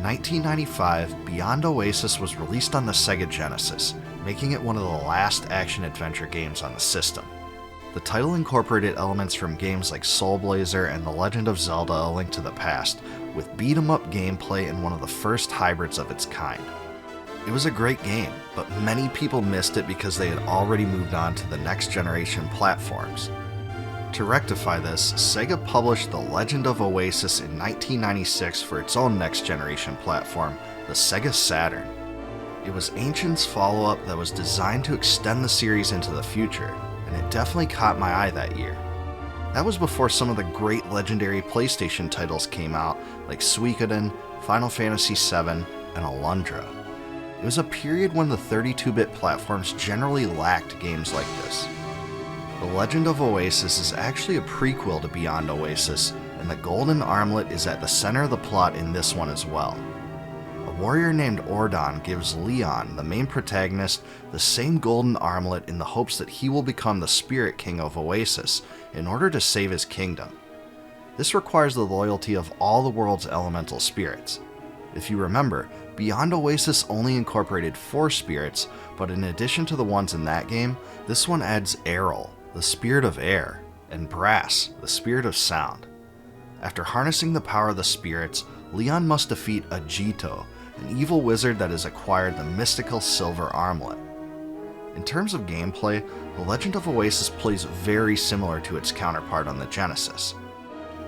1995, Beyond Oasis was released on the Sega Genesis, making it one of the last action-adventure games on the system. The title incorporated elements from games like Soul Blazer and The Legend of Zelda: A Link to the Past, with beat-em-up gameplay and one of the first hybrids of its kind. It was a great game, but many people missed it because they had already moved on to the next generation platforms. To rectify this, Sega published The Legend of Oasis in 1996 for its own next-generation platform, the Sega Saturn. It was Ancient's follow-up that was designed to extend the series into the future, and it definitely caught my eye that year. That was before some of the great legendary PlayStation titles came out, like Suikoden, Final Fantasy VII, and Alundra. It was a period when the 32-bit platforms generally lacked games like this. The Legend of Oasis is actually a prequel to Beyond Oasis, and the Golden Armlet is at the center of the plot in this one as well. A warrior named Ordon gives Leon, the main protagonist, the same Golden Armlet in the hopes that he will become the Spirit King of Oasis in order to save his kingdom. This requires the loyalty of all the world's elemental spirits. If you remember, Beyond Oasis only incorporated 4 spirits, but in addition to the ones in that game, this one adds Errol, the spirit of air, and Brass, the spirit of sound. After harnessing the power of the spirits, Leon must defeat Agito, an evil wizard that has acquired the mystical silver armlet. In terms of gameplay, The Legend of Oasis plays very similar to its counterpart on the Genesis.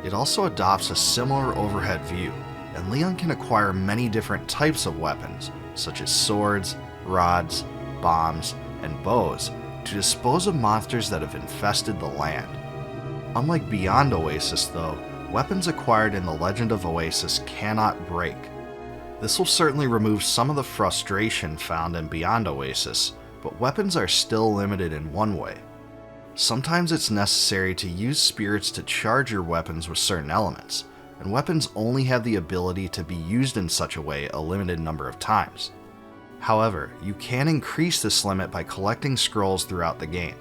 It also adopts a similar overhead view, and Leon can acquire many different types of weapons, such as swords, rods, bombs, and bows, to dispose of monsters that have infested the land. Unlike Beyond Oasis though, weapons acquired in The Legend of Oasis cannot break. This will certainly remove some of the frustration found in Beyond Oasis, but weapons are still limited in one way. Sometimes it's necessary to use spirits to charge your weapons with certain elements, and weapons only have the ability to be used in such a way a limited number of times. However, you can increase this limit by collecting scrolls throughout the game.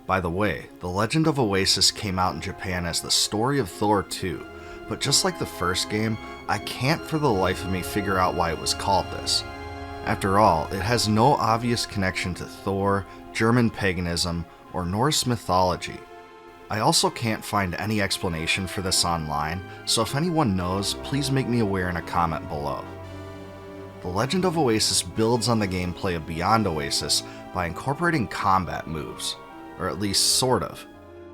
By the way, The Legend of Oasis came out in Japan as The Story of Thor 2, but just like the first game, I can't for the life of me figure out why it was called this. After all, it has no obvious connection to Thor, German paganism, or Norse mythology. I also can't find any explanation for this online, so if anyone knows, please make me aware in a comment below. The Legend of Oasis builds on the gameplay of Beyond Oasis by incorporating combat moves, or at least sort of.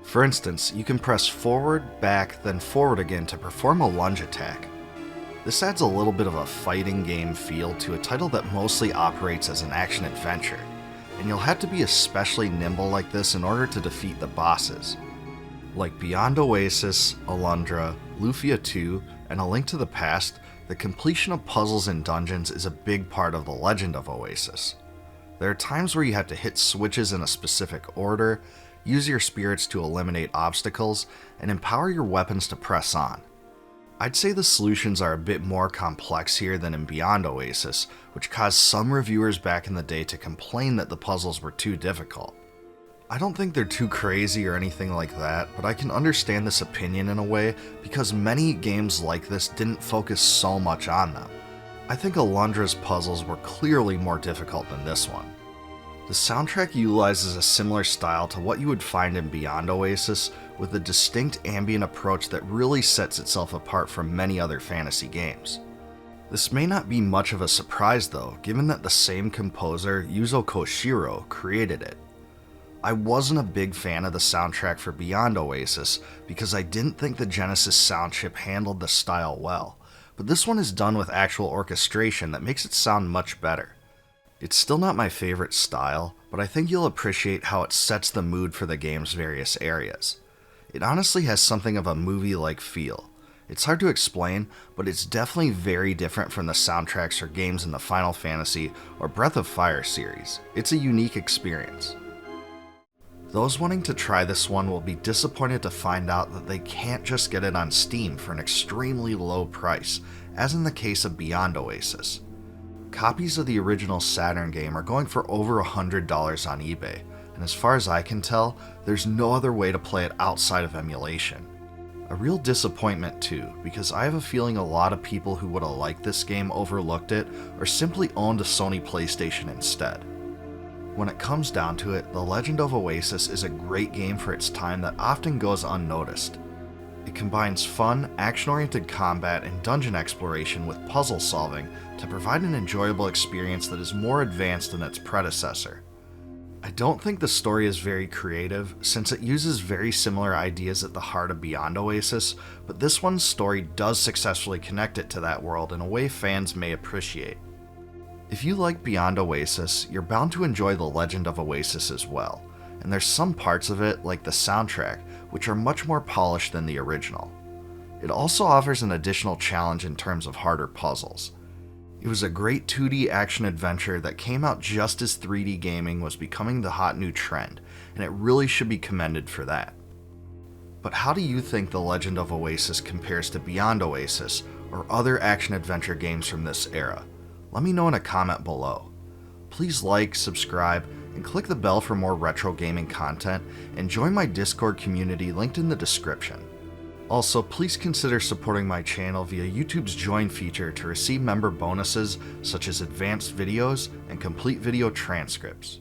For instance, you can press forward, back, then forward again to perform a lunge attack. This adds a little bit of a fighting game feel to a title that mostly operates as an action-adventure, and you'll have to be especially nimble like this in order to defeat the bosses. Like Beyond Oasis, Alundra, Lufia 2, and A Link to the Past, the completion of puzzles and dungeons is a big part of The Legend of Oasis. There are times where you have to hit switches in a specific order, use your spirits to eliminate obstacles, and empower your weapons to press on. I'd say the solutions are a bit more complex here than in Beyond Oasis, which caused some reviewers back in the day to complain that the puzzles were too difficult. I don't think they're too crazy or anything like that, but I can understand this opinion in a way because many games like this didn't focus so much on them. I think Alundra's puzzles were clearly more difficult than this one. The soundtrack utilizes a similar style to what you would find in Beyond Oasis, with a distinct ambient approach that really sets itself apart from many other fantasy games. This may not be much of a surprise though, given that the same composer, Yuzo Koshiro, created it. I wasn't a big fan of the soundtrack for Beyond Oasis because I didn't think the Genesis sound chip handled the style well, but this one is done with actual orchestration that makes it sound much better. It's still not my favorite style, but I think you'll appreciate how it sets the mood for the game's various areas. It honestly has something of a movie-like feel. It's hard to explain, but it's definitely very different from the soundtracks for games in the Final Fantasy or Breath of Fire series. It's a unique experience. Those wanting to try this one will be disappointed to find out that they can't just get it on Steam for an extremely low price, as in the case of Beyond Oasis. Copies of the original Saturn game are going for over $100 on eBay, and as far as I can tell, there's no other way to play it outside of emulation. A real disappointment too, because I have a feeling a lot of people who would have liked this game overlooked it or simply owned a Sony PlayStation instead. When it comes down to it, The Legend of Oasis is a great game for its time that often goes unnoticed. It combines fun, action-oriented combat and dungeon exploration with puzzle solving to provide an enjoyable experience that is more advanced than its predecessor. I don't think the story is very creative, since it uses very similar ideas at the heart of Beyond Oasis, but this one's story does successfully connect it to that world in a way fans may appreciate. If you like Beyond Oasis, you're bound to enjoy The Legend of Oasis as well, and there's some parts of it, like the soundtrack, which are much more polished than the original. It also offers an additional challenge in terms of harder puzzles. It was a great 2D action-adventure that came out just as 3D gaming was becoming the hot new trend, and it really should be commended for that. But how do you think The Legend of Oasis compares to Beyond Oasis or other action-adventure games from this era? Let me know in a comment below. Please like, subscribe, and click the bell for more retro gaming content, and join my Discord community linked in the description. Also, please consider supporting my channel via YouTube's Join feature to receive member bonuses such as advanced videos and complete video transcripts.